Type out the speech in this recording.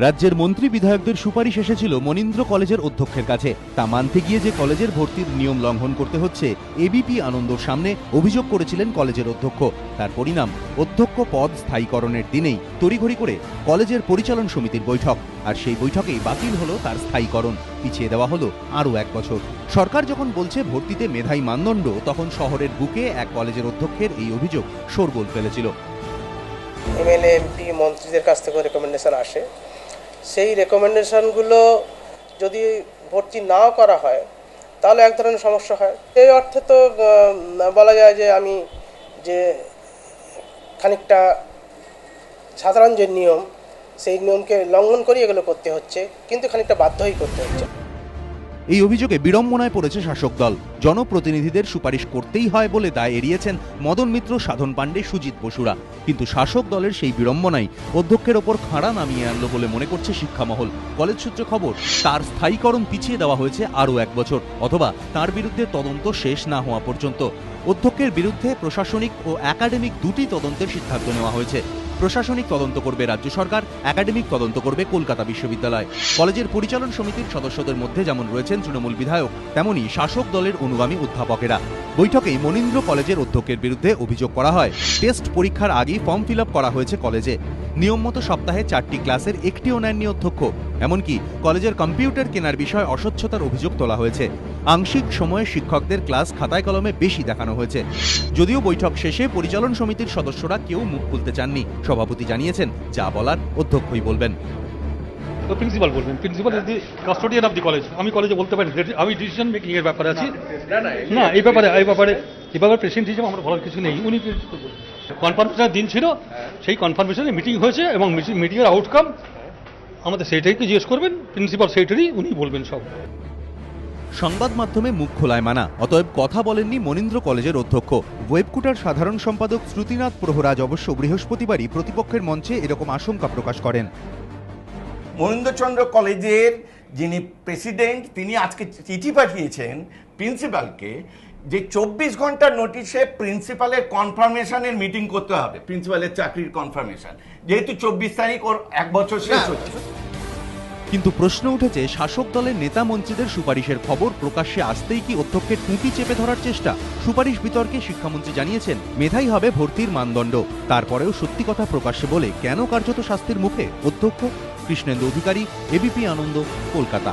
রাজ্যের মন্ত্রী বিধায়কদের সুপারিশ এসেছিল মনীন্দ্র কলেজের অধ্যক্ষের কাছে। তা মানতে গিয়ে যে কলেজের ভর্তির নিয়ম লঙ্ঘন করতে হচ্ছে এবিপি আনন্দর সামনে অভিযোগ করেছিলেন কলেজের অধ্যক্ষ। তার পরিণাম অধ্যক্ষ পদ স্থায়ীকরণের দিনেই তড়িঘড়ি করে কলেজের পরিচালন সমিতির বৈঠক, আর সেই বৈঠকেই বাতিল হলো তার স্থায়ীকরণ, পিছিয়ে দেওয়া হলো আরও 1 বছর। সরকার যখন বলছে ভর্তিতে মেধাই মানদণ্ড, তখন শহরের বুকে এক কলেজের অধ্যক্ষের এই অভিযোগ শোরগোল ফেলেছিল। এমএলএ এমপি মন্ত্রীদের কাছ থেকে রেকমেন্ডেশন আসে, সেই রেকমেন্ডেশনগুলো যদি ভর্তি নাও করা হয় তাহলে এক ধরনের সমস্যা হয়। এই অর্থে তো বলা যায় যে আমি যে খানিকটা সাধারণ যে নিয়ম, সেই নিয়মকে লঙ্ঘন করে এগুলো করতে হচ্ছে, কিন্তু খানিকটা বাধ্যই করতে হচ্ছে। এই অভিযোগে বিড়ম্বনায় পড়েছে শাসক দল। জনপ্রতিনিধিদের সুপারিশ করতেই হয় বলে দায় এড়িয়েছেন মদন মিত্র, সাধন পাণ্ডে, সুজিত বসুরা। কিন্তু শাসক দলের সেই বিড়ম্বনাই অধ্যক্ষের ওপর খাড়া নামিয়ে আনলো বলে মনে করছে শিক্ষামহল। কলেজ সূত্রে খবর, তার স্থায়ীকরণ পিছিয়ে দেওয়া হয়েছে আরও 1 বছর, অথবা তার বিরুদ্ধে তদন্ত শেষ না হওয়া পর্যন্ত। অধ্যক্ষের বিরুদ্ধে প্রশাসনিক ও একাডেমিক দুটি তদন্তের সিদ্ধান্ত নেওয়া হয়েছে। প্রশাসনিক তদন্ত করবে রাজ্য সরকার, একাডেমিক তদন্ত করবে কলকাতা বিশ্ববিদ্যালয়। কলেজের পরিচালন সমিতির সদস্যদের মধ্যে যেমন রয়েছেন তৃণমূল বিধায়ক, তেমনি শাসক দলের অনুগামী অধ্যাপকেরা। বৈঠকেই মনীন্দ্র কলেজের অধ্যক্ষের বিরুদ্ধে অভিযোগ করা হয়, টেস্ট পরীক্ষার আগেই ফর্ম ফিল করা হয়েছে কলেজে। নিয়ম মতো সপ্তাহে 4টি ক্লাসের একটিও নেননি অধ্যক্ষ। এমনকি কলেজের কম্পিউটার কেনার বিষয়ে অস্বচ্ছতার অভিযোগ তোলা হয়েছে। আংশিক সময়ে শিক্ষকদের ক্লাস খাতায় কলমে বেশি দেখানো হয়েছে। যদিও বৈঠক শেষে পরিচালন সমিতির সদস্যরা কেউ মুখ খুলতে চাননি। সভাপতি জানিয়েছেন, যা বলার অধ্যক্ষই বলবেন। তো প্রিন্সিপাল বলবেন, principal is the custodian of the college. আমি কলেজে বলতে পারি, আমি ডিসিশন মেকিং এর ব্যাপারে আছি না, এই ব্যাপারে প্রেসিডেন্ট হিসেবে আমার বলার কিছু নেই। উনি কনফার্মেশনের দিন ছিল, সেই কনফার্মেশনে মিটিং হয়েছে এবং মিটিংয়ের আউটকাম আমাদের সেক্রেটারিকে জিজ্ঞেস করবেন, প্রিন্সিপাল সেক্রেটারি উনি বলবেন সব। সংবাদ মাধ্যমে মুখ খোলায় মানা, অতএব কথা বলেননি মনীন্দ্র কলেজের অধ্যক্ষ। ওয়েবকুটার সাধারণ সম্পাদক শ্রুতিনাথ প্রহরাজ অবশ্য বৃহস্পতিবারই প্রতিপক্ষের মঞ্চে এরকম আশঙ্কা প্রকাশ করেন। মনীন্দ্রচন্দ্র কলেজের যিনি প্রেসিডেন্ট, তিনি আজকে চিঠি পাঠিয়েছেন প্রিন্সিপালকে যে 24 ঘন্টার নোটিশে প্রিন্সিপালের কনফার্মেশনের মিটিং করতে হবে, প্রিন্সিপালের চাকরির কনফার্মেশন, যেহেতু 24 তারিখ ওর 1 বছর শেষ হচ্ছে। কিন্তু প্রশ্ন উঠেছে, শাসক দলের নেতা মন্ত্রীদের সুপারিশের খবর প্রকাশ্যে আসতেই কি অধ্যক্ষের টুঁটি চেপে ধরার চেষ্টা? সুপারিশ বিতর্কে শিক্ষামন্ত্রী জানিয়েছেন, মেধাই হবে ভর্তির মানদণ্ড। তারপরেও সত্যি কথা প্রকাশ্যে বলে কেন কার্যত শাস্তির মুখে অধ্যক্ষ? কৃষ্ণেন্দু অধিকারী, এবিপি আনন্দ, কলকাতা।